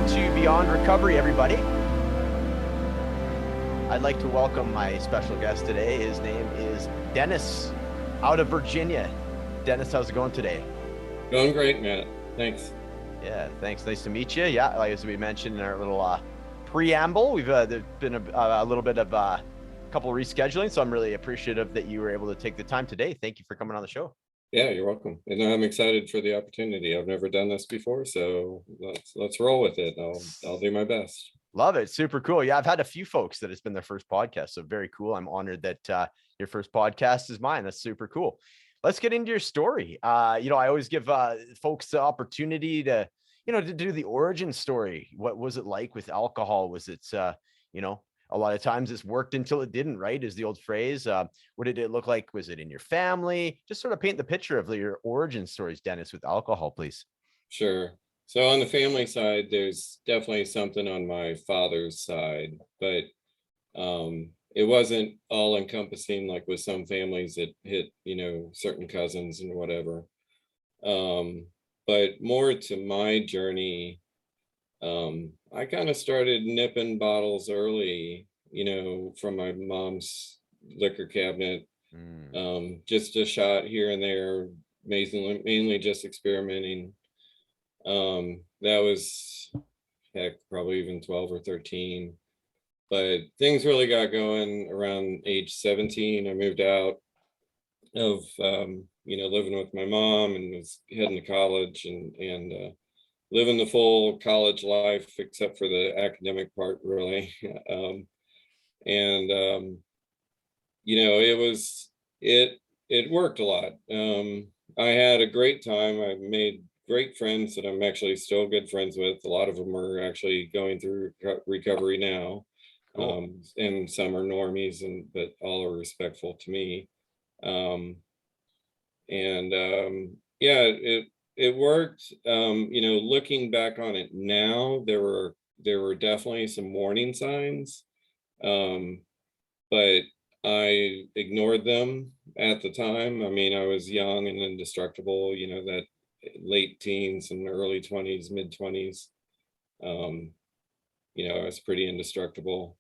Welcome to Beyond Recovery, everybody. I'd like to welcome my special guest today. His name is Dennis out of Virginia. Dennis, how's it going today? Going great, Matt. Thanks. Yeah, thanks. Nice to meet you. Yeah, like as we mentioned in our little preamble, we've there's been a little bit of a couple rescheduling, so I'm really appreciative that you were able to take the time today. Thank you for coming on the show. Yeah, you're welcome. And I'm excited for the opportunity. I've never done this before, so let's roll with it. I'll do my best. Love it. Super cool. Yeah, I've had a few folks that it's been their first podcast, so very cool. I'm honored that your first podcast is mine. That's super cool. Let's get into your story. I always give folks the opportunity to do the origin story. What was it like with alcohol? Was it, a lot of times it's worked until it didn't, right? Is the old phrase. What did it look like? Was it in your family? Just sort of paint the picture of your origin stories, Dennis, with alcohol, please. Sure. So on the family side, there's definitely something on my father's side, but it wasn't all encompassing like with some families that hit, certain cousins and whatever. But more to my journey, I kind of started nipping bottles early, from my mom's liquor cabinet. Just a shot here and there, mainly just experimenting. That was heck, probably even 12 or 13. But things really got going around age 17. I moved out of living with my mom and was heading to college and living the full college life except for the academic part, really. It worked a lot. I had a great time. I made great friends that I'm actually still good friends with. A lot of them are actually going through recovery now. Cool. And some are normies, but all are respectful to me. Yeah, it worked. Looking back on it now, there were definitely some warning signs, but I ignored them at the time. I mean, I was young and indestructible, that late teens and early 20s, mid 20s. I was pretty indestructible.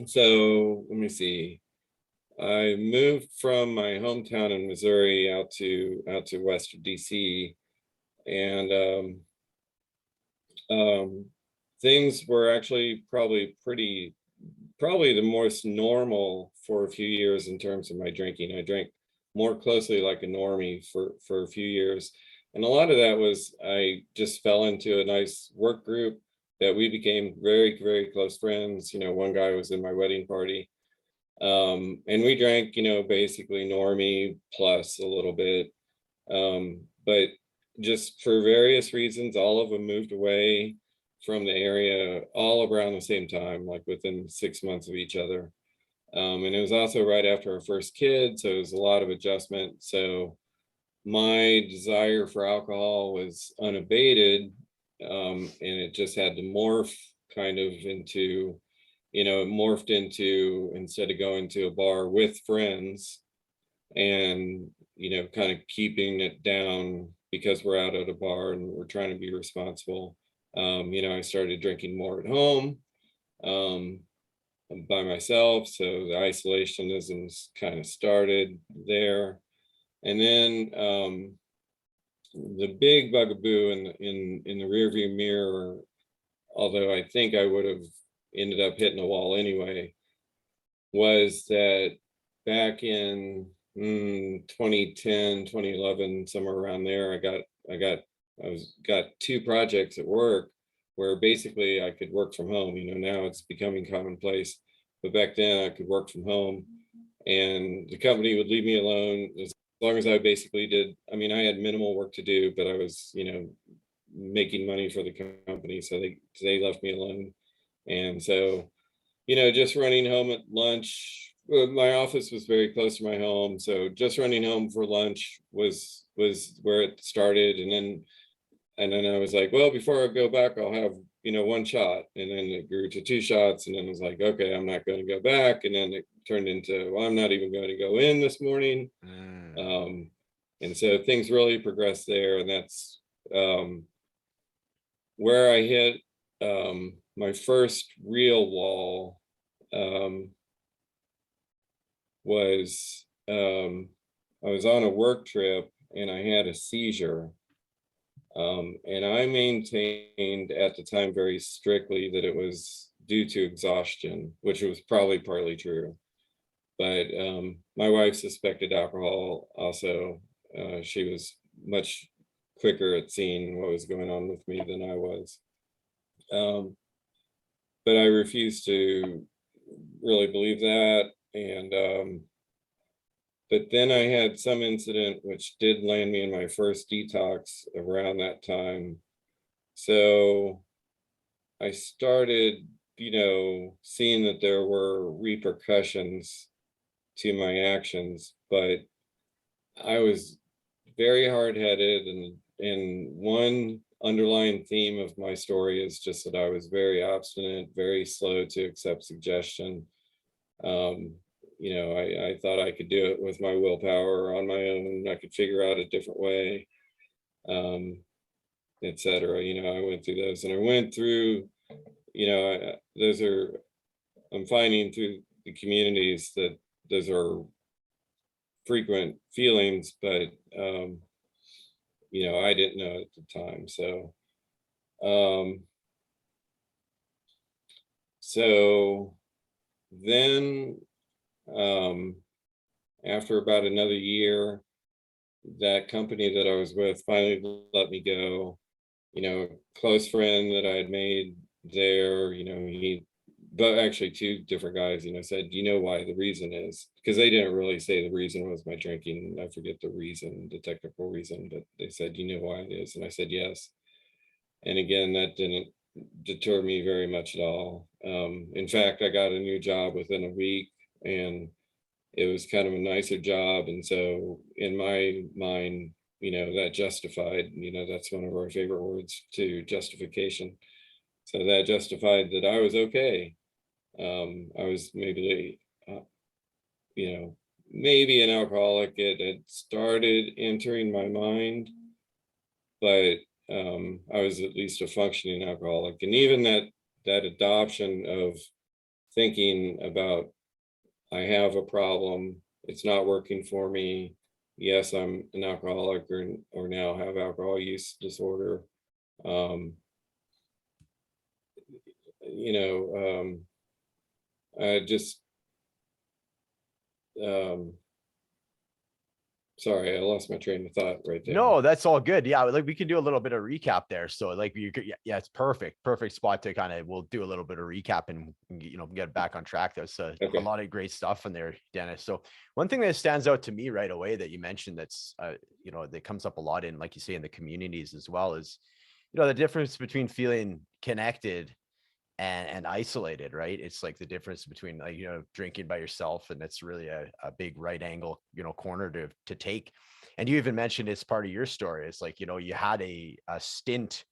So let me see. I moved from my hometown in Missouri out to west of DC, and things were actually probably the most normal for a few years in terms of my drinking. I drank more closely like a normie for a few years, and a lot of that was I just fell into a nice work group that we became very, very close friends. One guy was in my wedding party. And we drank, basically normie plus a little bit. But just for various reasons, all of them moved away from the area all around the same time, like within 6 months of each other. And it was also right after our first kid, so it was a lot of adjustment. So my desire for alcohol was unabated, and it just had to morph kind of into, it morphed into, instead of going to a bar with friends and, kind of keeping it down because we're out at a bar and we're trying to be responsible. I started drinking more at home, by myself. So the isolationism kind of started there. And then the big bugaboo in the rearview mirror, although I think I would have ended up hitting a wall anyway, was that back in 2010, 2011, somewhere around there, I got two projects at work where basically I could work from home. Now it's becoming commonplace, but back then I could work from home and the company would leave me alone as long as I basically did. I mean, I had minimal work to do, but I was, making money for the company. So they left me alone. And so, just running home at lunch, my office was very close to my home. So just running home for lunch was where it started. And then I was like, well, before I go back, I'll have, one shot. And then it grew to two shots. And then I was like, okay, I'm not going to go back. And then it turned into, well, I'm not even going to go in this morning. And so things really progressed there. And that's, where I hit my first real wall was I was on a work trip and I had a seizure. And I maintained at the time very strictly that it was due to exhaustion, which was probably partly true. But my wife suspected alcohol also. She was much quicker at seeing what was going on with me than I was. But I refused to really believe that. And but then I had some incident which did land me in my first detox around that time. So I started, seeing that there were repercussions to my actions, but I was very hard-headed, and one underlying theme of my story is just that I was very obstinate, very slow to accept suggestion. I thought I could do it with my willpower on my own. I could figure out a different way, etc. I went through those, and I went through, those are, I'm finding through the communities that those are frequent feelings, but I didn't know at the time. So then after about another year, that company that I was with finally let me go. A close friend that I had made there, but actually two different guys, said, why the reason is? Because they didn't really say the reason was my drinking. I forget the reason, the technical reason, but they said, why it is? And I said, yes. And again, that didn't deter me very much at all. In fact, I got a new job within a week, and it was kind of a nicer job. And so in my mind, that justified, that's one of our favorite words too, justification. So that justified that I was okay. I was maybe, maybe an alcoholic. It had started entering my mind, but I was at least a functioning alcoholic. And even that adoption of thinking about, I have a problem, it's not working for me. Yes, I'm an alcoholic, or now have alcohol use disorder. I just, sorry, I lost my train of thought right there. No, that's all good. Yeah, like we can do a little bit of recap there. So like you could, yeah, it's perfect spot to kind of, we'll do a little bit of recap and get back on track. There's a lot of great stuff in there, Dennis. So one thing that stands out to me right away that you mentioned that's that comes up a lot in, like you say, in the communities as well, is the difference between feeling connected and isolated, right? It's like the difference between drinking by yourself, and that's really a big right angle corner to take. And you even mentioned it's part of your story. It's like you had a stint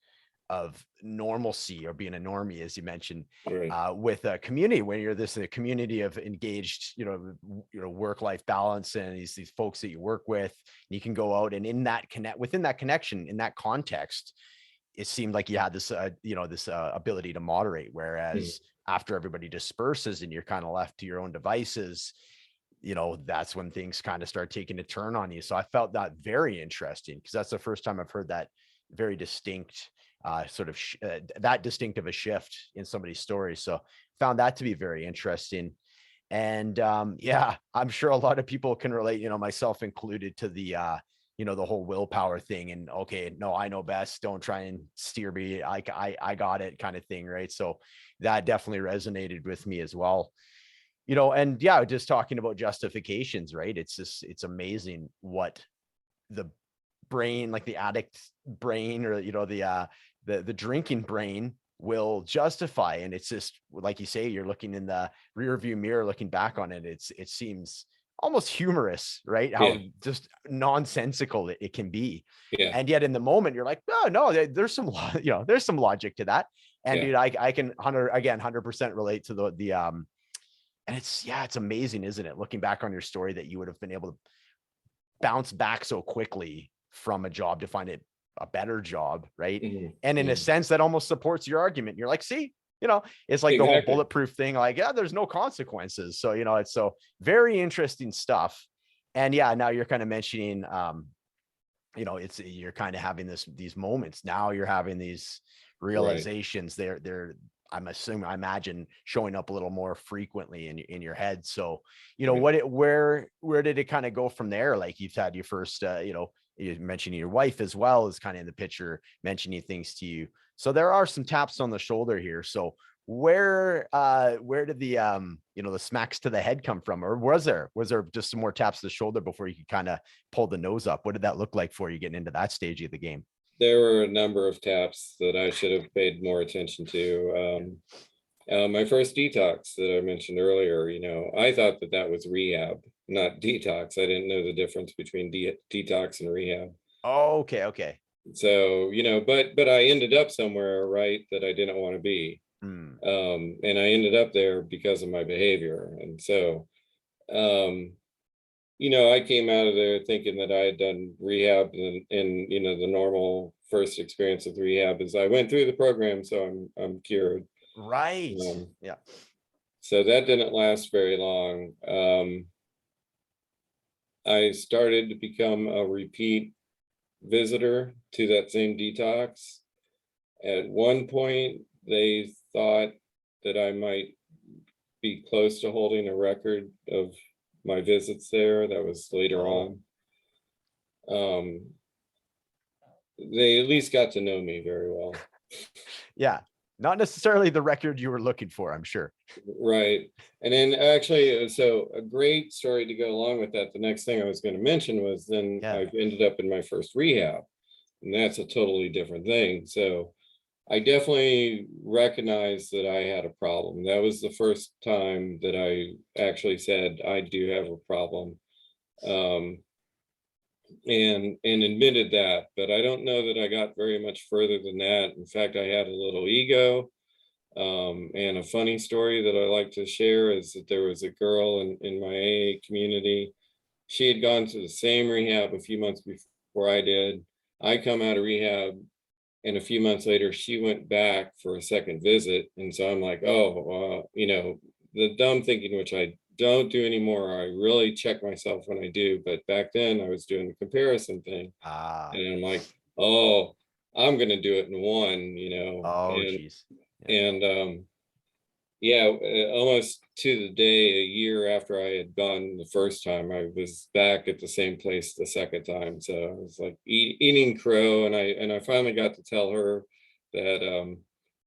of normalcy, or being a normie, as you mentioned, right. With a community when you're a community of engaged work-life balance, and these folks that you work with. You can go out, and within that connection, in that context, it seemed like you had this ability to moderate, whereas after everybody disperses and you're kind of left to your own devices, that's when things kind of start taking a turn on you. So I felt that very interesting, because that's the first time I've heard that very distinct that distinctive a shift in somebody's story. So found that to be very interesting. And yeah, I'm sure a lot of people can relate, myself included, to the the whole willpower thing, and okay, no, I know best, don't try and steer me, I got it kind of thing, right? So that definitely resonated with me as well. And yeah, just talking about justifications, right? It's amazing what the brain, like the addict brain, or the drinking brain, will justify. And it's just like you say, you're looking in the rear view mirror, looking back on it, it seems almost humorous, right? How just nonsensical it can be. And yet in the moment you're like, oh no, there's some there's some logic to that. And dude, I can 100% relate to the and it's amazing, isn't it, looking back on your story, that you would have been able to bounce back so quickly from a job to find it a better job, right? Mhm. And in a Mhm. sense, that almost supports your argument. You're like, see, it's like the whole Exactly. bulletproof thing. Like, yeah, there's no consequences. So, it's so very interesting stuff. And yeah, now you're kind of mentioning, you're kind of having these moments. Now you're having these Right. realizations. They're I imagine showing up a little more frequently in your head. So, Right. where did it kind of go from there? Like, you've had your first, you mentioning your wife as well is kind of in the picture, mentioning things to you. So there are some taps on the shoulder here. So where did the smacks to the head come from? Or was there just some more taps to the shoulder before you could kind of pull the nose up? What did that look like for you getting into that stage of the game? There were a number of taps that I should have paid more attention to. My first detox that I mentioned earlier, I thought that that was rehab, not detox. I didn't know the difference between detox and rehab. Oh, okay. So, but I ended up somewhere, right, that I didn't want to be. Hmm. And I ended up there because of my behavior. And so, um, I came out of there thinking that I had done rehab, and the normal first experience with rehab is I went through the program, so I'm cured. Right. Um, Yeah. so that didn't last very long. I started to become a repeat visitor to that same detox. At one point, they thought that I might be close to holding a record of my visits there. That was later Oh, on. Um, they at least got to know me very well. yeah. Not necessarily the record you were looking for, I'm sure. Right. And then actually, so a great story to go along with that. The next thing I was going to mention was then Yeah. I've ended up in my first rehab, and that's a totally different thing. So I definitely recognized that I had a problem. That was the first time that I actually said, I do have a problem. Um, and admitted that, but I don't know that I got very much further than that. In fact, I had a little ego. And a funny story that I like to share is that there was a girl in my AA community. She had gone to the same rehab a few months before I did. I come out of rehab, and a few months later, she went back for a second visit. And so I'm like, oh, the dumb thinking, which I don't do anymore. I really check myself when I do. But back then, I was doing the comparison thing. Ah. And I'm like, oh, I'm going to do it in one, Oh, geez. Yeah. and yeah, almost to the day, a year after I had gone the first time, I was back at the same place the second time. So I was like eating crow, and I finally got to tell her that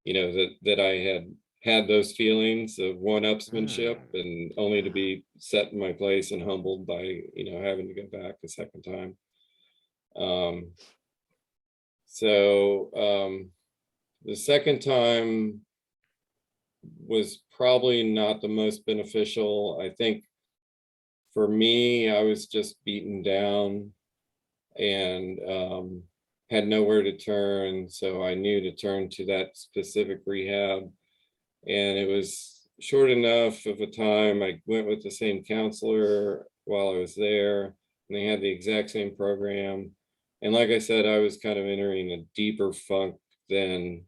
that I had those feelings of one-upsmanship, Hmm. and only to be set in my place and humbled by having to go back the second time. Um, so the second time was probably not the most beneficial. I think for me, I was just beaten down, and had nowhere to turn. So I knew to turn to that specific rehab. And it was short enough of a time. I went with the same counselor while I was there, and they had the exact same program. And like I said, I was kind of entering a deeper funk than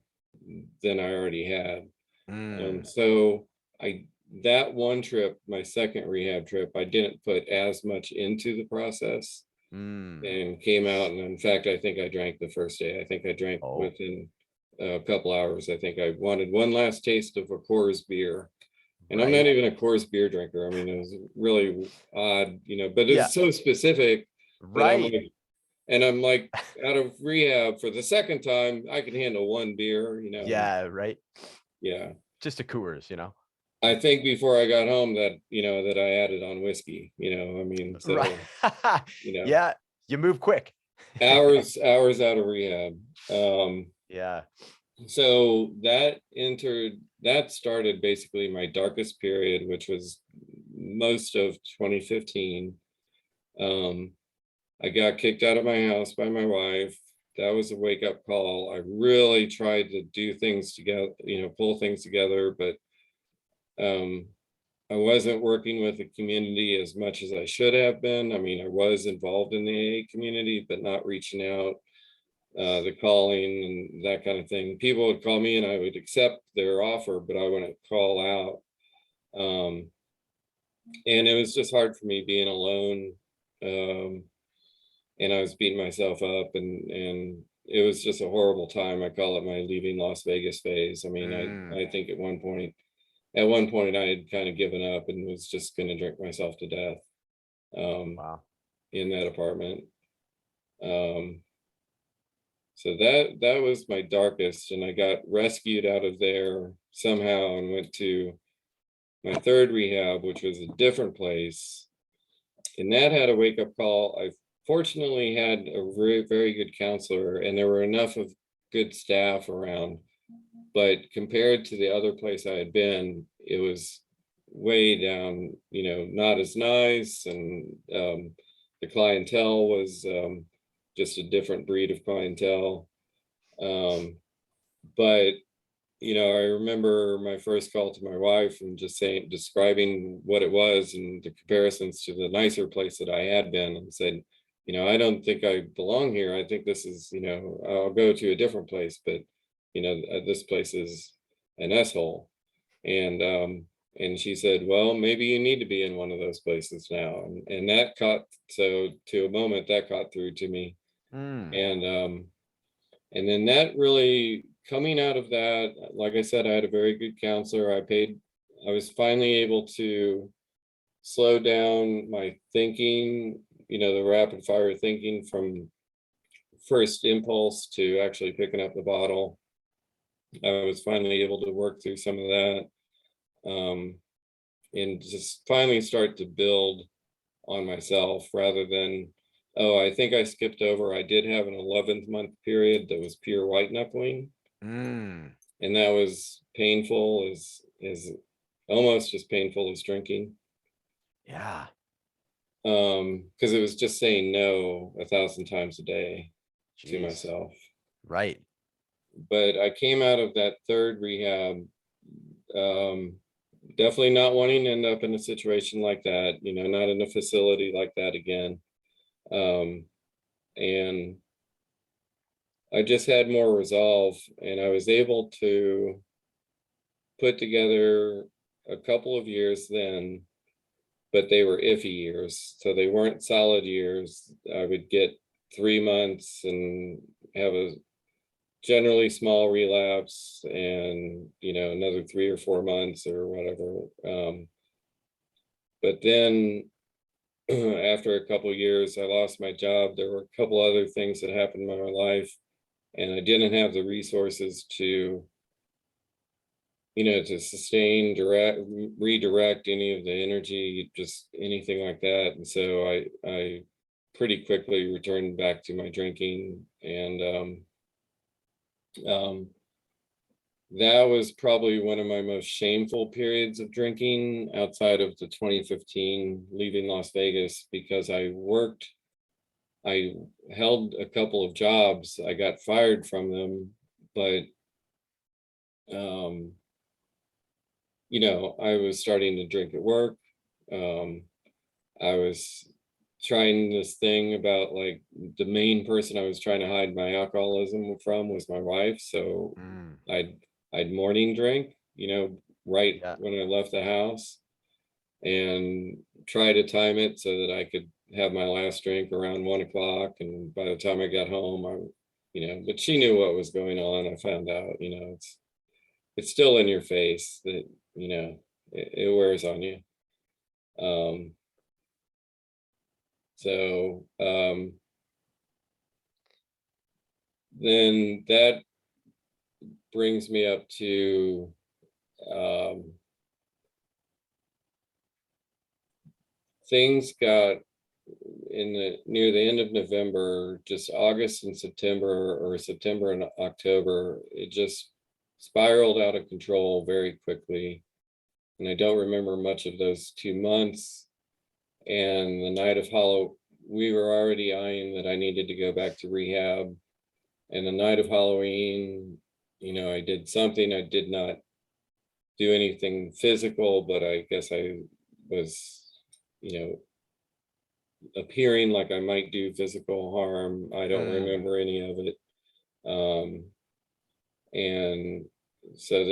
I already had. Hmm. So I that one trip, my second rehab trip, I didn't put as much into the process, Hmm. and came out. And in fact, I think I drank the first day. I think I drank Oh, within a couple hours. I think I wanted one last taste of a Coors beer. And I'm not right. even a Coors beer drinker. I mean, it was really odd, but Yeah. it's so specific that Right. I'm like, out of rehab for the second time, I can handle one beer, Yeah. Right. yeah. Just a Coors. I think before I got home that, that I added on whiskey, I mean, Right. so, you know, Yeah. You move quick. hours out of rehab. Yeah. So that started basically my darkest period, which was most of 2015. Um, I got kicked out of my house by my wife. That was a wake up call. I really tried to do things together, pull things together, but um, I wasn't working with the community as much as I should have been. I mean, I was involved in the AA community, but not reaching out. the calling and that kind of thing. People would call me and I would accept their offer, but I wouldn't call out. And it was just hard for me being alone. And I was beating myself up, and it was just a horrible time. I call it my leaving Las Vegas phase. I mean, I think at one point I had kind of given up and was just going to drink myself to death Wow. in that apartment. So that was my darkest, and I got rescued out of there somehow and went to my third rehab, which was a different place. And that had a wake-up call. I fortunately had a very, very good counselor, and there were enough of good staff around. But compared to the other place I had been, it was way down, not as nice. And the clientele was just a different breed of clientele. But I remember my first call to my wife and just describing what it was and the comparisons to the nicer place that I had been, and said, I don't think I belong here. I think this is, I'll go to a different place, but this place is an S-hole. And she said, well, maybe you need to be in one of those places now. And that to a moment that caught through to me. And then that really, coming out of that, like I said, I had a very good counselor. I was finally able to slow down my thinking, the rapid fire thinking from first impulse to actually picking up the bottle. I was finally able to work through some of that, and just finally start to build on myself rather than, oh, I think I skipped over. I did have an 11th month period that was pure white-knuckling. And that was painful, is almost as painful as drinking. Yeah. Because it was just saying no 1,000 times a day to Jeez. myself. Right. But I came out of that third rehab, definitely not wanting to end up in a situation like that, not in a facility like that again. And I just had more resolve, and I was able to put together a couple of years then, but they were iffy years. So they weren't solid years. I would get 3 months and have a generally small relapse, and another 3 or 4 months or whatever. But then after a couple of years, I lost my job. There were a couple other things that happened in my life, and I didn't have the resources to to sustain, redirect any of the energy, just anything like that. And so I pretty quickly returned back to my drinking, and that was probably one of my most shameful periods of drinking outside of the 2015 leaving Las Vegas, because I held a couple of jobs. I got fired from them, but I was starting to drink at work. I was trying this thing about, like, the main person I was trying to hide my alcoholism from was my wife. So I'd morning drink, right when I left the house, and try to time it so that I could have my last drink around 1 o'clock. And by the time I got home, but she knew what was going on. I found out, it's still in your face that, it wears on you. So then that brings me up to things got near the end of November, just August and September, or September and October, it just spiraled out of control very quickly. And I don't remember much of those 2 months. And the night of Halloween, we were already eyeing that I needed to go back to rehab. And the night of Halloween, I did something. I did not do anything physical, but I guess I was, appearing like I might do physical harm. I don't remember any of it. And so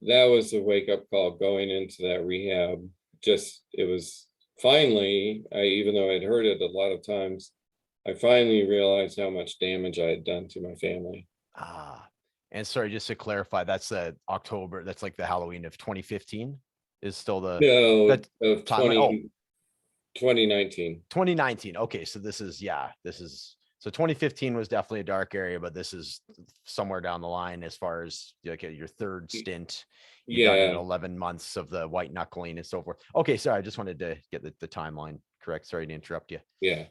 that was a wake-up call going into that rehab. It was finally, even though I'd heard it a lot of times, I finally realized how much damage I had done to my family. And sorry, just to clarify, that's October, that's like the Halloween of 2015 is still the No, of timeline. Oh, 2019. 2019. Okay, so so 2015 was definitely a dark area, but this is somewhere down the line as far as like your third stint. You've done 11 months of the white knuckling and so forth. Okay, sorry, I just wanted to get the timeline correct. Sorry to interrupt you. Yeah.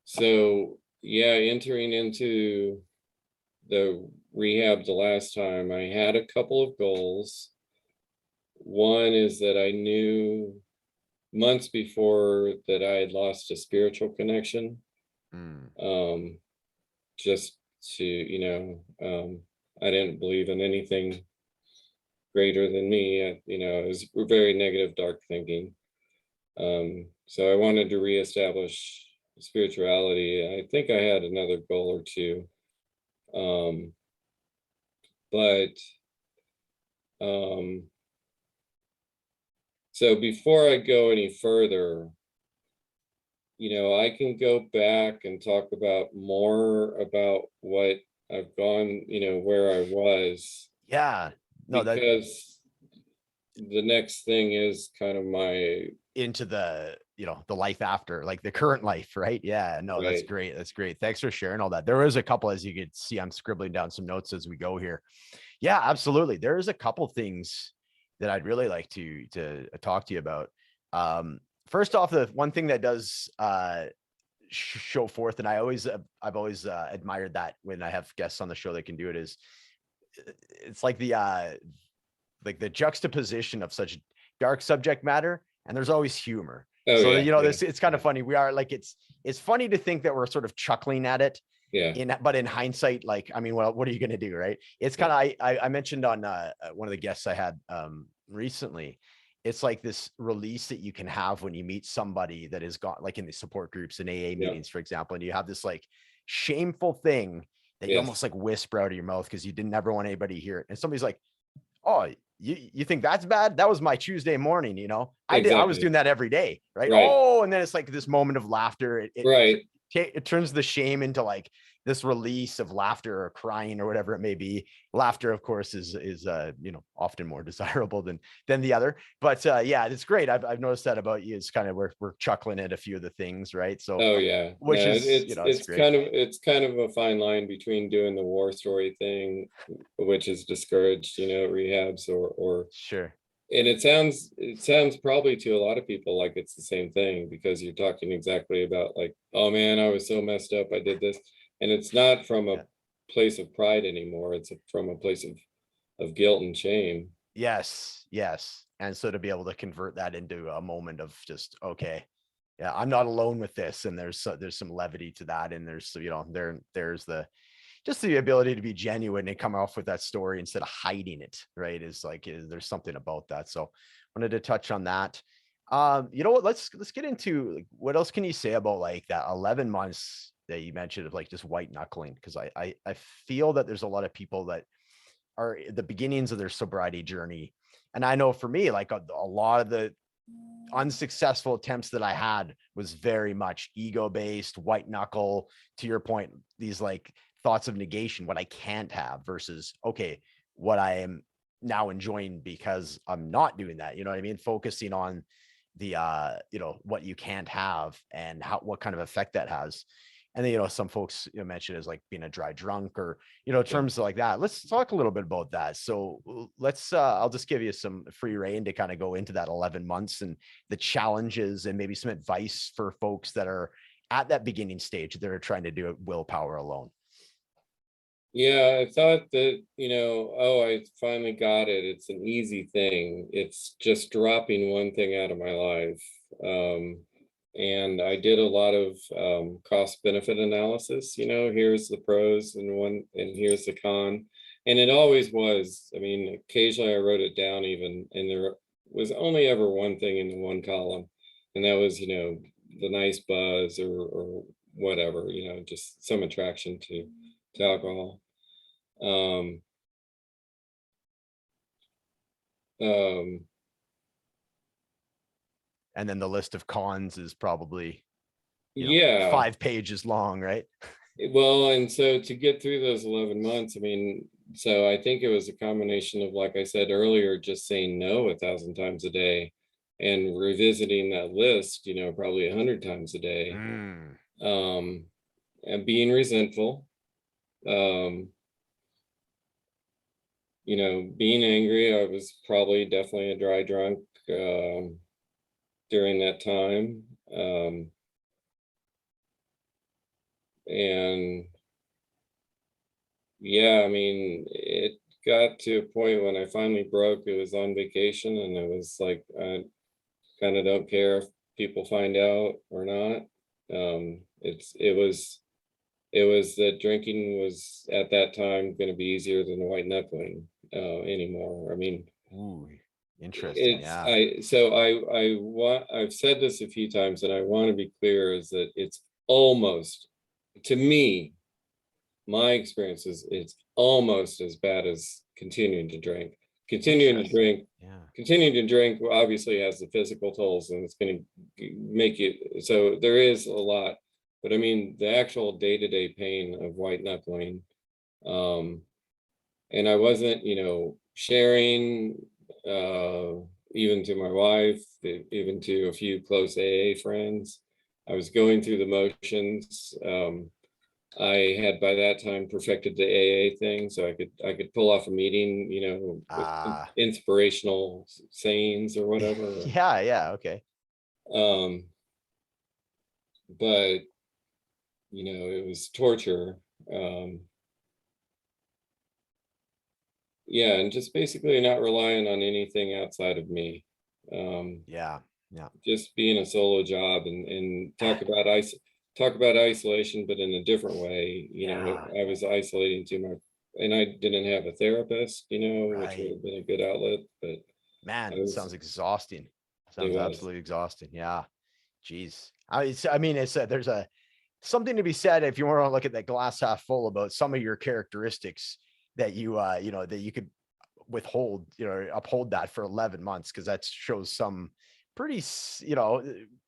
So yeah, entering into the rehab the last time, I had a couple of goals. One is that I knew months before that I had lost a spiritual connection. Just to, I didn't believe in anything greater than me. It was very negative, dark thinking. So I wanted to reestablish spirituality. I think I had another goal or two. So before I go any further, I can go back and talk about more about what I've gone, where I was. Yeah. No, because the next thing is kind of my into the life after, like the current life, right? Yeah, no, that's great. That's great. Thanks for sharing all that. There was a couple, as you could see, I'm scribbling down some notes as we go here. Yeah, absolutely. There's a couple things that I'd really like to talk to you about. First off, the one thing that does show forth, and I've always admired that when I have guests on the show that can do it, is it's like the juxtaposition of such dark subject matter, and there's always humor. It's kind of funny. We are like, it's funny to think that we're sort of chuckling at it. But in hindsight, like, I mean, well, what are you going to do? Right. It's kind of, I mentioned on one of the guests I had recently, it's like this release that you can have when you meet somebody that has got, like in the support groups and AA meetings, for example, and you have this like shameful thing that you almost like whisper out of your mouth because you didn't ever want anybody to hear it. And somebody's like, oh, you think that's bad? That was my Tuesday morning, I was doing that every day, right? Oh, and then it's like this moment of laughter. It turns the shame into like this release of laughter or crying or whatever it may be. Laughter, of course, is often more desirable than the other. But yeah, it's great. I've noticed that about you. It's kind of we're chuckling at a few of the things, right? So it's kind of a fine line between doing the war story thing, which is discouraged, rehabs or sure. And it sounds probably to a lot of people like it's the same thing, because you're talking exactly about like, oh man, I was so messed up, I did this. And it's not from a place of pride anymore. It's from a place of guilt and shame. Yes. And so to be able to convert that into a moment of just, okay, yeah, I'm not alone with this. And there's some levity to that. And there's just the ability to be genuine and come off with that story instead of hiding it, right? There's something about that. So wanted to touch on that. You know what, let's get into like, what else can you say about like that 11 months that you mentioned of like just white knuckling? Because I feel that there's a lot of people that are at the beginnings of their sobriety journey. And I know for me, like a lot of the unsuccessful attempts that I had was very much ego-based, white knuckle, to your point, these like thoughts of negation, what I can't have versus, okay, what I am now enjoying because I'm not doing that. You know what I mean? Focusing on the, what you can't have and what kind of effect that has. And then, some folks mention as like being a dry drunk or, terms like that. Let's talk a little bit about that. So let's, I'll just give you some free rein to kind of go into that 11 months and the challenges and maybe some advice for folks that are at that beginning stage that are trying to do it willpower alone. Yeah, I thought that, I finally got it. It's an easy thing. It's just dropping one thing out of my life. And I did a lot of cost benefit analysis. Here's the pros and here's the con. And it always was. I mean, occasionally I wrote it down even, and was only ever one thing in the one column, and that was, you know, the nice buzz or whatever, you know, just some attraction to alcohol. Um, um, And then the list of cons is probably, yeah, 5 pages long, right? well, and so to get through those 11 months, I mean, so I think it was a combination of, like I said earlier, just saying no 1,000 times a day and revisiting that list, you know, probably 100 times a day, Mm. and being resentful, um, you know, being angry. I was probably definitely a dry drunk during that time. And yeah, I mean, it got to a point when I finally broke. It was on vacation, and it was like, I kind of don't care if people find out or not. It was that drinking was at that time going to be easier than the white knuckling anymore. I mean, Ooh, interesting. Yeah. I've said this a few times, and I want to be clear, is that it's almost, to me, my experience is it's almost as bad as continuing to drink. Interesting. Yeah. Continuing to drink obviously has the physical tolls, and it's going to make you, so there is a lot. But I mean, the actual day-to-day pain of white knuckling, um, and I wasn't, you know, sharing, even to my wife, even to a few close AA friends. I was going through the motions. I had by that time perfected the AA thing, so I could pull off a meeting, you know, with Ah. inspirational sayings or whatever. Yeah, yeah, okay. Um, but you know, it was torture. Um, yeah, and just basically not relying on anything outside of me. Um, Yeah, yeah. just being a solo job, and talk about isolation, but in a different way. You know, Yeah, I was isolating to my, and I didn't have a therapist, you know, which would right. have been a good outlet, but Man, I it was, sounds exhausting. it Sounds was, absolutely exhausting. Yeah. Jeez. I mean, it's there's a something to be said if you want to look at that glass half full about some of your characteristics that that you could withhold, uphold that for 11 months, because that shows some pretty,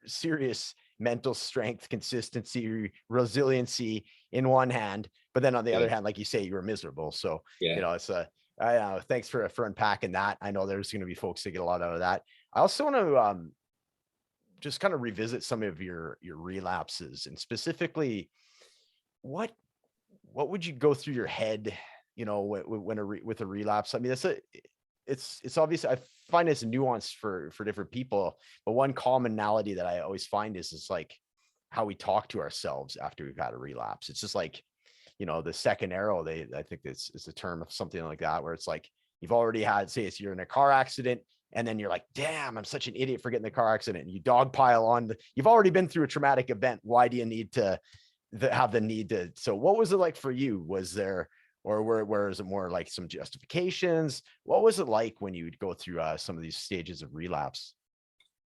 serious mental strength, consistency, resiliency in one hand, but then on the other yeah, hand, like you say, you were miserable. So, yeah. it's thanks for unpacking that. I know there's going to be folks that get a lot out of that. I also want to just kind of revisit some of your relapses, and specifically what what would you go through your head, with a relapse? I mean, it's obvious. I find it's nuanced for different people, but one commonality that I always find is like how we talk to ourselves after we've had a relapse. It's just like, the second arrow. I think it's a term of something like that, where it's like you've already had, say, you're in a car accident, and then you're like, damn, I'm such an idiot for getting the car accident. And you dogpile on. You've already been through a traumatic event. Why do you need to have the need to? So what was it like for you? Was there, or where is it more like some justifications? What was it like when you would go through some of these stages of relapse?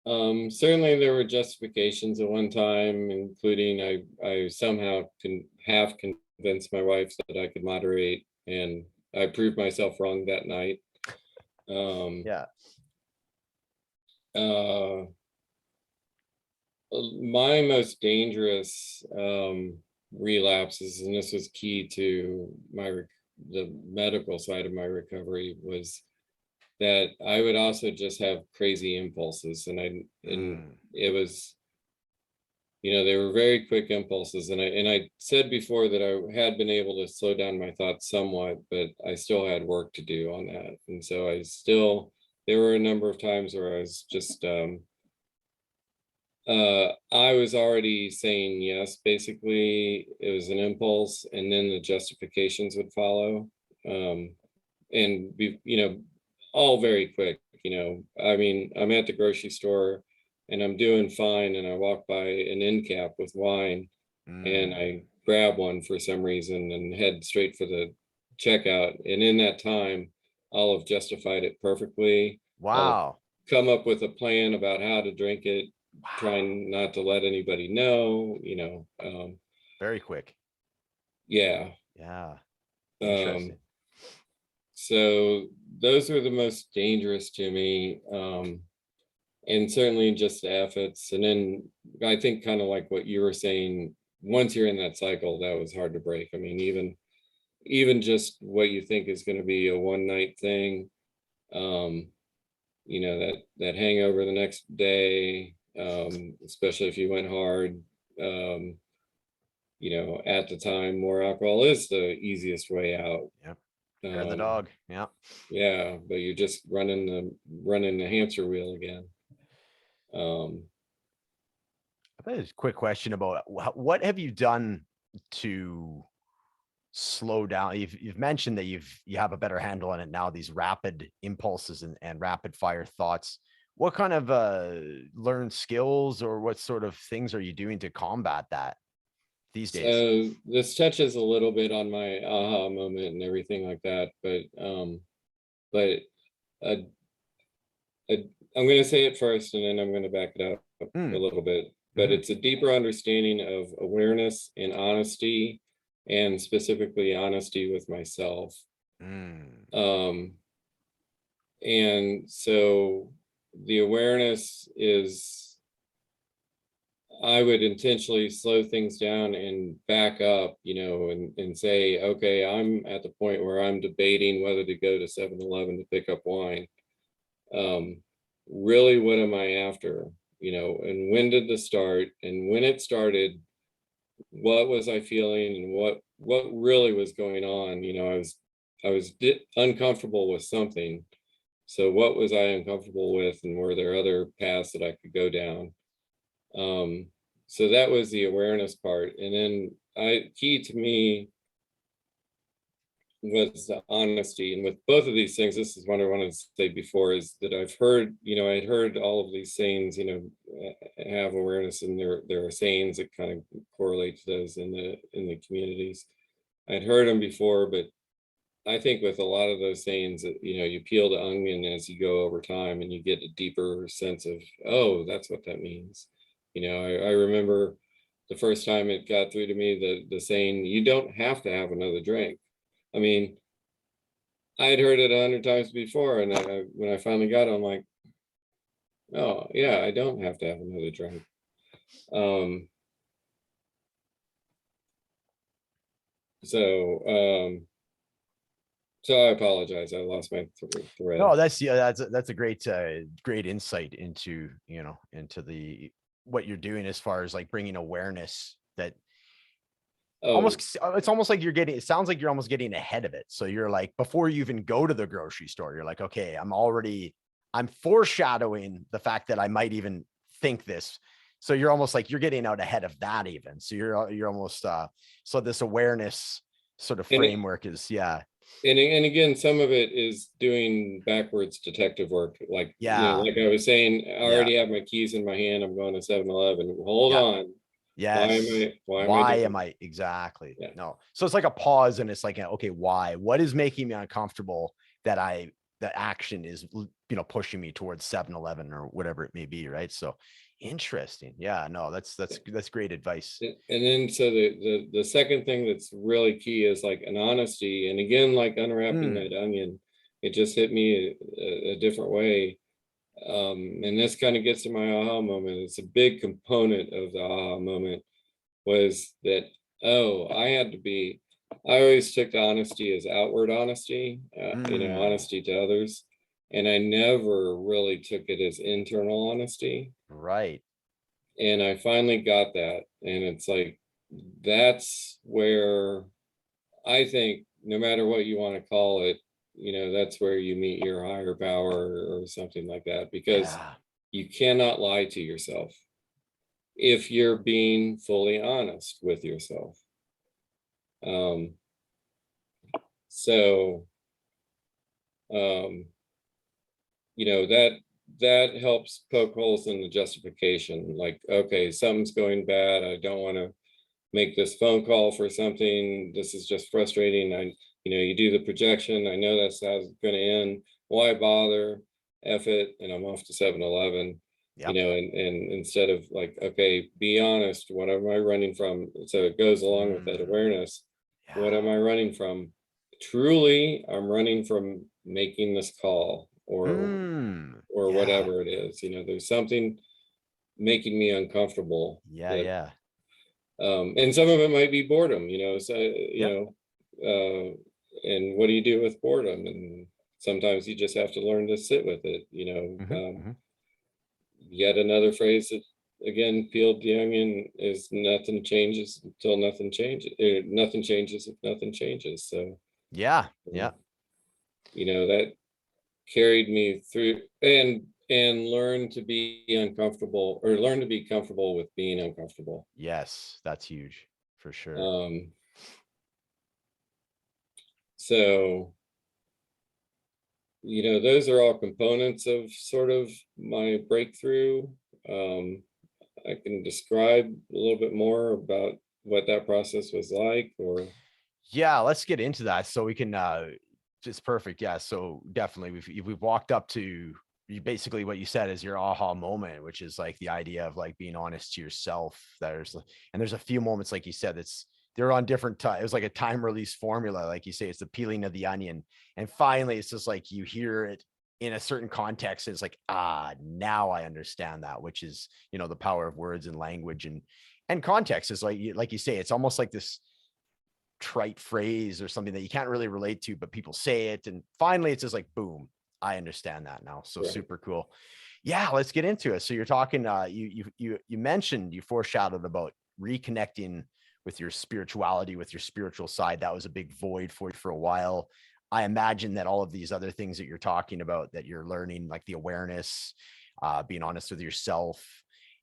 Certainly there were justifications at one time, including I somehow can have convinced my wife that I could moderate, and I proved myself wrong that night. Um, Yeah. uh, my most dangerous relapses, and this was key to the medical side of my recovery, was that I would also just have crazy impulses, and Mm. it was, you know, they were very quick impulses, and I said before that I had been able to slow down my thoughts somewhat, but I still had work to do on that, and so there were a number of times where I was just I was already saying yes, basically. It was an impulse, and then the justifications would follow. Um, and be, you know, all very quick, you know. I mean, I'm at the grocery store and I'm doing fine, and I walk by an end cap with wine, and Mm. I grab one for some reason and head straight for the checkout. And in that time, I'll have justified it perfectly. I'll Wow. come up with a plan about how to drink it, Wow. trying not to let anybody know, Very quick. yeah. Yeah. Um, Interesting. so those are the most dangerous to me. And certainly just the efforts. And then I think kind of like what you were saying, once you're in that cycle, that was hard to break. I mean, even just what you think is going to be a one night thing, that hangover the next day, especially if you went hard, at the time, more alcohol is the easiest way out. Yep. You're the dog. Yeah. Yeah, but you're just running the hamster wheel again. I have a quick question about what have you done to slow down? You've mentioned that you have a better handle on it now, these rapid impulses and rapid fire thoughts. What kind of learned skills or what sort of things are you doing to combat that these days? So this touches a little bit on my aha moment and everything like that, but uh, I'm going to say it first and then I'm going to back it up a little bit. But it's a deeper understanding of awareness and honesty, and specifically honesty with myself. And so the awareness is, I would intentionally slow things down and back up, and say, okay, I'm at the point where I'm debating whether to go to 7-Eleven to pick up wine. Really, what am I after? And when did this start? And when it started, what was I feeling, and what really was going on? I was uncomfortable with something. So what was I uncomfortable with, and were there other paths that I could go down? So that was the awareness part. And then key to me was the honesty. And with both of these things, this is what I wanted to say before, is that I'd heard all of these sayings, have awareness, and there are sayings that kind of correlate to those in the communities. I'd heard them before, but I think with a lot of those sayings that, you peel the onion as you go over time and you get a deeper sense of, oh, that's what that means. I remember the first time it got through to me, the saying, you don't have to have another drink. I mean, I'd heard it 100 times before, and when I finally got it, I'm like, oh yeah, I don't have to have another drink. So I apologize. I lost my thread. No, that's a great great insight into into what you're doing as far as like bringing awareness that it's almost like it sounds like you're almost getting ahead of it. So you're like, before you even go to the grocery store, you're like, okay, I'm foreshadowing the fact that I might even think this. So you're almost like you're getting out ahead of that even. So you're almost so this awareness sort of framework is, yeah. And again, some of it is doing backwards detective work. Like, like I was saying, I already have my keys in my hand. I'm going to 7-Eleven. Hold on. Yes. Why am I exactly? Yeah. No. So it's like a pause, and it's like, okay, why? What is making me uncomfortable that the action is, pushing me towards 7-Eleven or whatever it may be, right? So interesting. Yeah, no, that's great advice. And then so the second thing that's really key is like an honesty. And again, like unwrapping that onion, it just hit me a different way. And this kind of gets to my aha moment. It's a big component of the aha moment, was that, I always took the honesty as outward honesty, honesty to others. And I never really took it as internal honesty. Right. And I finally got that. And it's like, that's where I think, no matter what you want to call it, that's where you meet your higher power or something like that, because you cannot lie to yourself if you're being fully honest with yourself. That helps poke holes in the justification. Like, okay, something's going bad. I don't want to make this phone call for something. This is just frustrating. You do the projection. I know that's how it's going to end. Why bother? F it, and I'm off to 7-Eleven, Yep. and instead of like, okay, be honest, what am I running from? So it goes along with that awareness. What Yeah. am I running from? Truly, I'm running from making this call or Yeah. whatever it is. There's something making me uncomfortable Yeah. that, Yeah. and some of it might be boredom, so, Yep. and what do you do with boredom? And sometimes you just have to learn to sit with it, yet another phrase that, again, peeled the onion, is nothing changes until nothing changes. Nothing changes if nothing changes. So, Yeah. um, Yeah. that carried me through, and learn to be uncomfortable, or learn to be comfortable with being uncomfortable. Yes. That's huge for sure. Um, so, those are all components of sort of my breakthrough. Um, I can describe a little bit more about what that process was like, or Yeah. Let's get into that so we can, just perfect. Yeah. So definitely we've walked up to basically what you said is your aha moment, which is like the idea of like being honest to yourself. There's a few moments, like you said, they're on different time. It was like a time release formula. Like you say, it's the peeling of the onion. And finally it's just like, you hear it in a certain context. And it's like, now I understand that, which is, the power of words and language and context is like you say, it's almost like this trite phrase or something that you can't really relate to, but people say it. And finally it's just like, boom, I understand that now. So right. super cool. Yeah, let's get into it. So you're talking, you mentioned, you foreshadowed about reconnecting with your spirituality, with your spiritual side. That was a big void for you for a while. I imagine that all of these other things that you're talking about, that you're learning, like the awareness, being honest with yourself,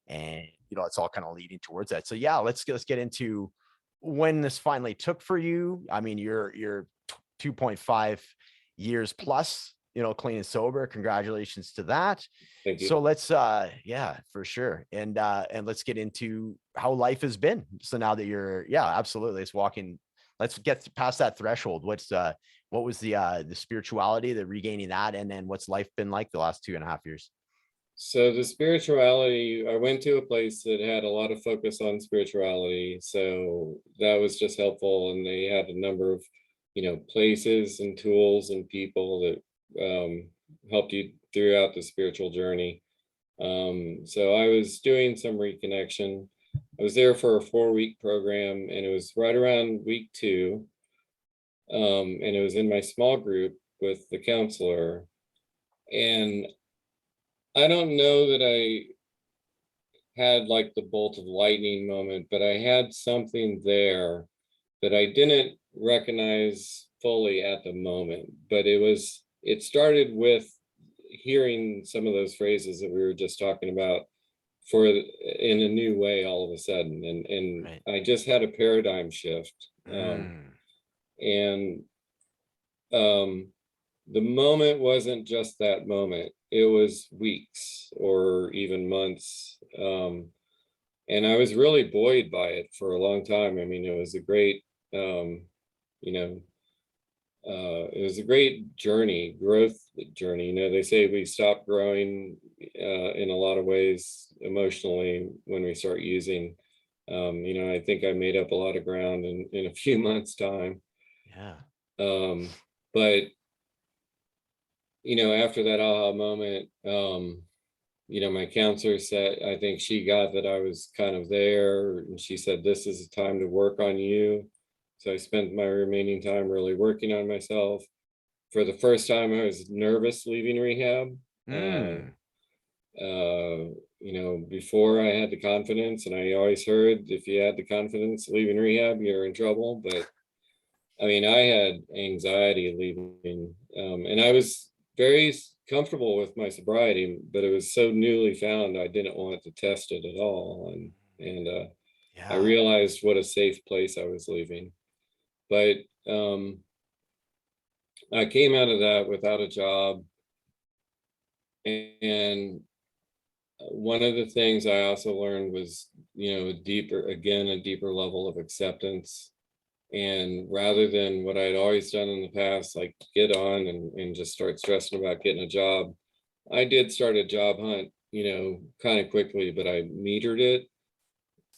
and it's all kind of leading towards that. So yeah, let's get into when this finally took for you. I mean, you're 2.5 years plus, clean and sober. Congratulations to that. Thank you. So let's yeah, for sure. And let's get into how life has been. So now that you're, yeah, absolutely. Let's get past that threshold. What was the spirituality, the regaining that, and then what's life been like the last 2.5 years? So the spirituality, I went to a place that had a lot of focus on spirituality. So that was just helpful. And they had a number of, places and tools and people that helped you throughout the spiritual journey. So I was doing some reconnection. I was there for a 4-week program, and it was right around week 2. And it was in my small group with the counselor. And I don't know that I had like the bolt of lightning moment, but I had something there that I didn't recognize fully at the moment. But it started with hearing some of those phrases that we were just talking about in a new way all of a sudden. And Right. I just had a paradigm shift. And the moment wasn't just that moment. It was weeks or even months. And I was really buoyed by it for a long time. I mean, it was a great, you know, it was a great growth journey. They say we stop growing in a lot of ways emotionally when we start using. I think I made up a lot of ground in a few months' time. Yeah. But after that aha moment, my counselor said, I think she got that I was kind of there, and she said, this is a time to work on you. So I spent my remaining time really working on myself. For the first time, I was nervous leaving rehab. Before I had the confidence, and I always heard, if you had the confidence leaving rehab, you're in trouble. But I mean, I had anxiety leaving, and I was very comfortable with my sobriety, but it was so newly found, I didn't want to test it at all. And I Yeah. realized what a safe place I was leaving. But I came out of that without a job. And one of the things I also learned was, a deeper level of acceptance. And rather than what I'd always done in the past, like get on and just start stressing about getting a job, I did start a job hunt, kind of quickly, but I metered it,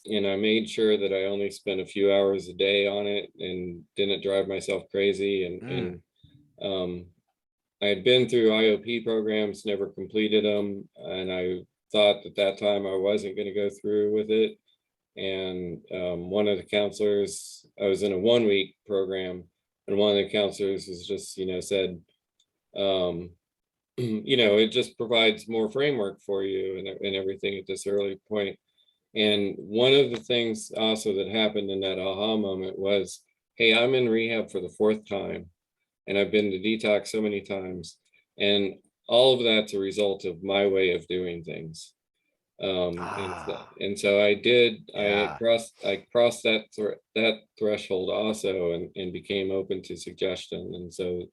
and I made sure that I only spent a few hours a day on it and didn't drive myself crazy. And Mm. um, I had been through IOP programs, never completed them, and I thought at that time I wasn't going to go through with it. And one of the counselors, I was in a 1 week program, and one of the counselors was just, said, um, it just provides more framework for you and everything at this early point. And one of the things also that happened in that aha moment was, hey, I'm in rehab for the fourth time, and I've been to detox so many times. And all of that's a result of my way of doing things. Ah, And so I did, yeah. I crossed that threshold also, and became open to suggestion. And so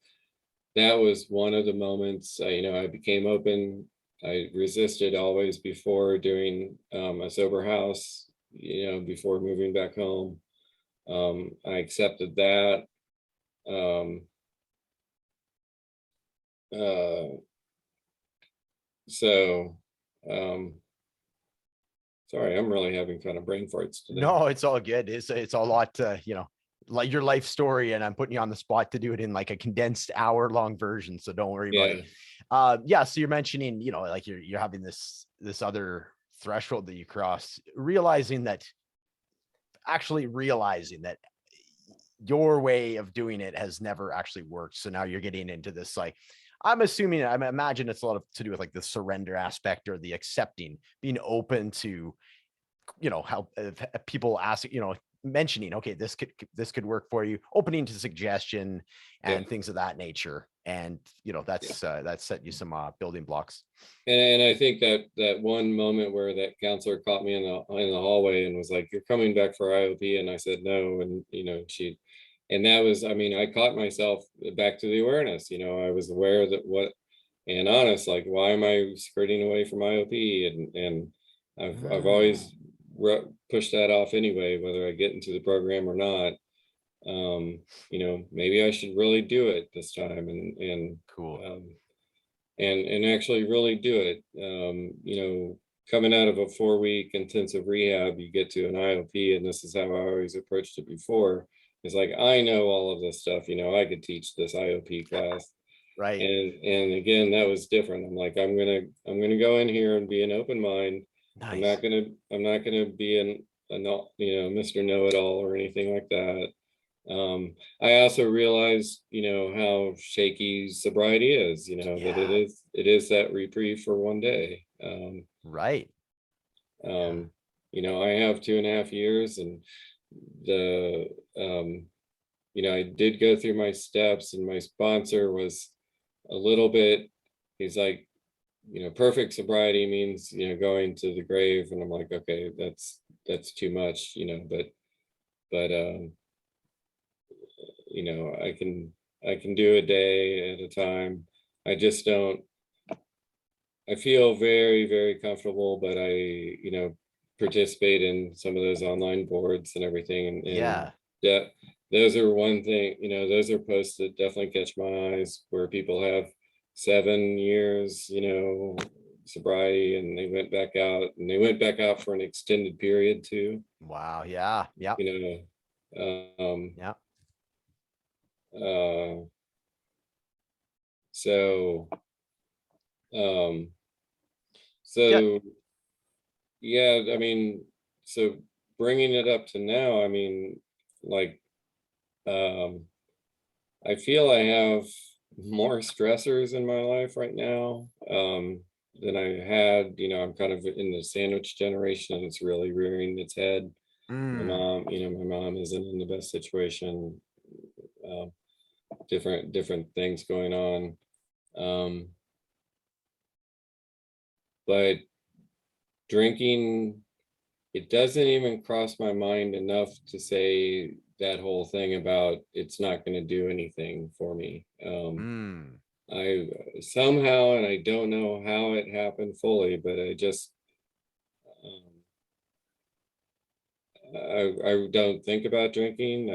that was one of the moments, I became open. I resisted always before doing a sober house, before moving back home. I accepted that. Um, uh, so, um, sorry, I'm really having kind of brain farts today. No, it's all good. It's a lot, like your life story, and I'm putting you on the spot to do it in like a condensed hour-long version. So don't worry about it. Yeah, Yeah. So you're mentioning, like you're having this other threshold that you cross, actually realizing that your way of doing it has never actually worked. So now you're getting into this, like, I imagine it's a lot of to do with like the surrender aspect or the accepting, being open to, how people ask, mentioning, okay, this could work for you, opening to suggestion yeah, and things of that nature. And, yeah. that's set you some building blocks. And I think that one moment where that counselor caught me in the hallway and was like, "You're coming back for IOP," and I said no, and and that was, I mean, I caught myself back to the awareness. I was aware that and honest, like, why am I skirting away from IOP? And I've Mm, always pushed that off anyway, whether I get into the program or not. Maybe I should really do it this time, cool. um, and actually really do it. Coming out of a 4 week intensive rehab, you get to an IOP, and this is how I always approached it before. It's like, I know all of this stuff. I could teach this IOP class, Right. and again, that was different. I'm like, I'm gonna go in here and be an open mind. Nice. I'm not gonna be a not, Mr. Know-it-all or anything like that. I also realized, how shaky sobriety is, that Yeah. it is that reprieve for one day. Right. Yeah. Um, I have 2.5 years, and the um, I did go through my steps, and my sponsor was a little bit, he's like, perfect sobriety means, going to the grave. And I'm like, okay, that's too much, but I can do a day at a time. I just don't, I feel very, very comfortable, but I, participate in some of those online boards and everything. And Yeah. that, those are one thing, those are posts that definitely catch my eyes, where people have 7 years, sobriety, and they went back out for an extended period too, Wow. Yeah. Yeah. you Yeah. uh, so, um, Yeah. so yeah, I mean, so bringing it up to now, I mean, like, um, I feel I have more stressors in my life right now, than I had. I'm kind of in the sandwich generation, and it's really rearing its head. Mm, My mom isn't in the best situation. Um, different things going on. Um, but drinking, it doesn't even cross my mind enough to say that whole thing about it's not going to do anything for me. mm. I somehow, and I don't know how it happened fully, but um, I don't think about drinking.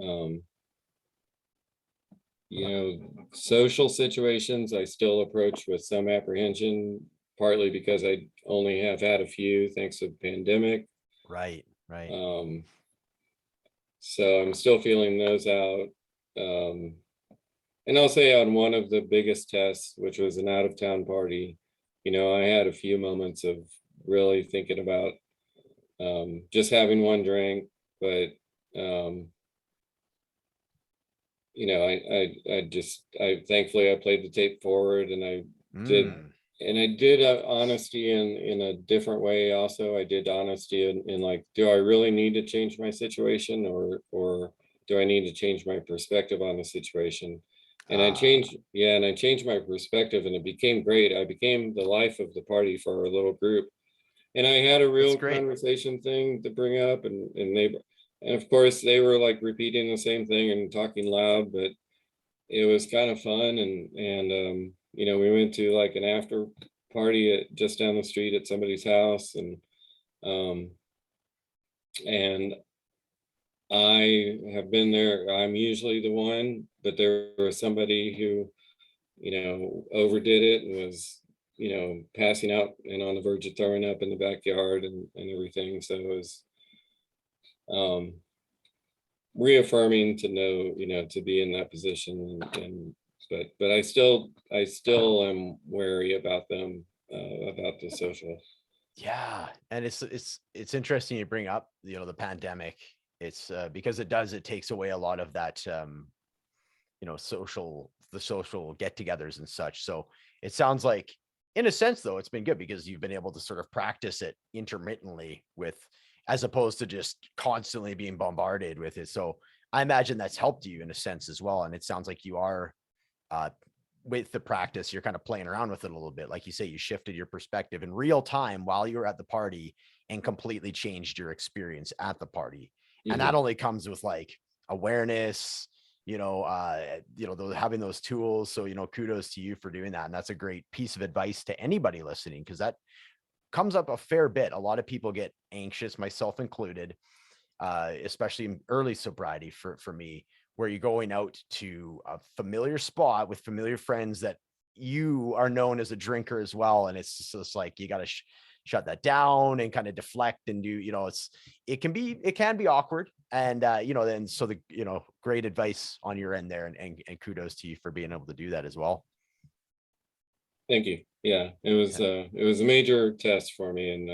Um, social situations I still approach with some apprehension, partly because I only have had a few thanks to the pandemic. Right. So I'm still feeling those out. And I'll say on one of the biggest tests, which was an out of town party, I had a few moments of really thinking about just having one drink, but I thankfully I played the tape forward, and I did honesty in a different way. Also, I did honesty in like, do I really need to change my situation, or do I need to change my perspective on the situation? And I changed my perspective, and it became great. I became the life of the party for our little group. And I had a real conversation thing to bring up, and of course they were like repeating the same thing and talking loud, but it was kind of fun. And we went to like an after party just down the street at somebody's house, and I have been there. I'm usually the one, but there was somebody who, overdid it and was, passing out and on the verge of throwing up in the backyard and everything. So it was reaffirming to know, to be in that position. But I still am wary about them, about the social. Yeah. And it's interesting you bring up, the pandemic. It's because it takes away a lot of that, the social get-togethers and such. So it sounds like, in a sense though, it's been good because you've been able to sort of practice it intermittently as opposed to just constantly being bombarded with it. So I imagine that's helped you in a sense as well. And it sounds like you are, with the practice, you're kind of playing around with it a little bit. Like you say, you shifted your perspective in real time while you were at the party and completely changed your experience at the party. Mm-hmm. And that only comes with like awareness, having those tools. So, kudos to you for doing that. And that's a great piece of advice to anybody listening, because that comes up a fair bit. A lot of people get anxious, myself included, especially in early sobriety for me, where you're going out to a familiar spot with familiar friends that you are known as a drinker as well. And it's just like, you got to shut that down and kind of deflect and do, it can be awkward. And, then, so great advice on your end there, and kudos to you for being able to do that as well. Thank you. Yeah, it was a major test for me. And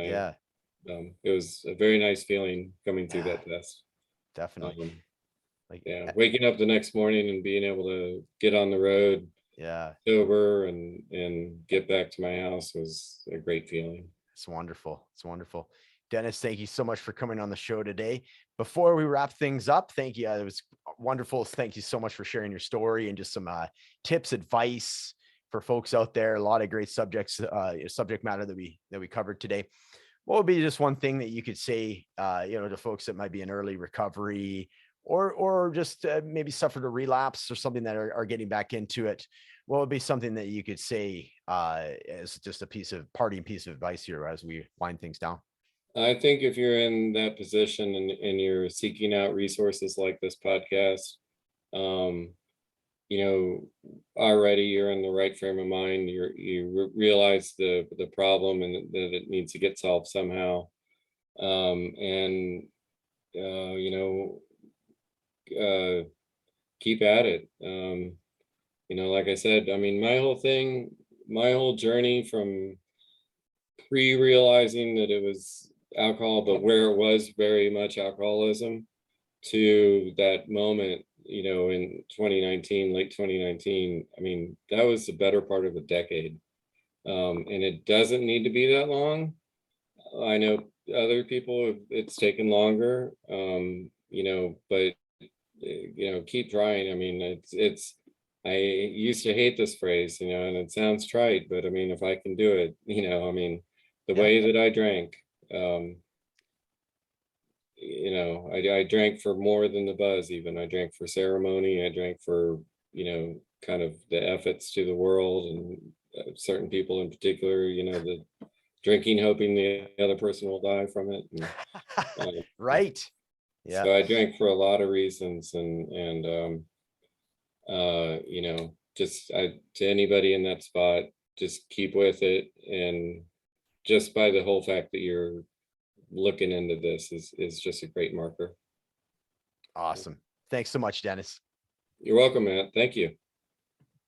it was a very nice feeling coming through that test. Definitely. Waking up the next morning and being able to get on the road, sober, and get back to my house was a great feeling. It's wonderful. It's wonderful. Dennis, thank you so much for coming on the show today. Before we wrap things up, thank you. It was wonderful. Thank you so much for sharing your story and just some tips, advice for folks out there. A lot of great subject matter that we covered today. What would be just one thing that you could say, to folks that might be in early recovery, or just maybe suffered a relapse or something that are getting back into it? What would be something that you could say as just a piece of advice here as we wind things down? I think if you're in that position and you're seeking out resources like this podcast, already you're in the right frame of mind. You realize the problem and that it needs to get solved somehow. Keep at it. Like I said, I mean, my whole journey from pre-realizing that it was alcohol, but where it was very much alcoholism, to that moment, in 2019, late 2019, I mean, that was the better part of a decade. And it doesn't need to be that long. I know other people, it's taken longer, but keep trying. I mean, I used to hate this phrase, and it sounds trite, but I mean, if I can do it, I mean, the way that I drank, I drank for more than the buzz. Even I drank for ceremony. I drank for, kind of the efforts to the world, and certain people in particular, the drinking, hoping the other person will die from it. And, right. Yeah. So I drank for a lot of reasons, and You know, just to anybody in that spot, just keep with it. And just by the whole fact that you're looking into this is just a great marker. Awesome. Thanks so much, Dennis. You're welcome, Matt. Thank you.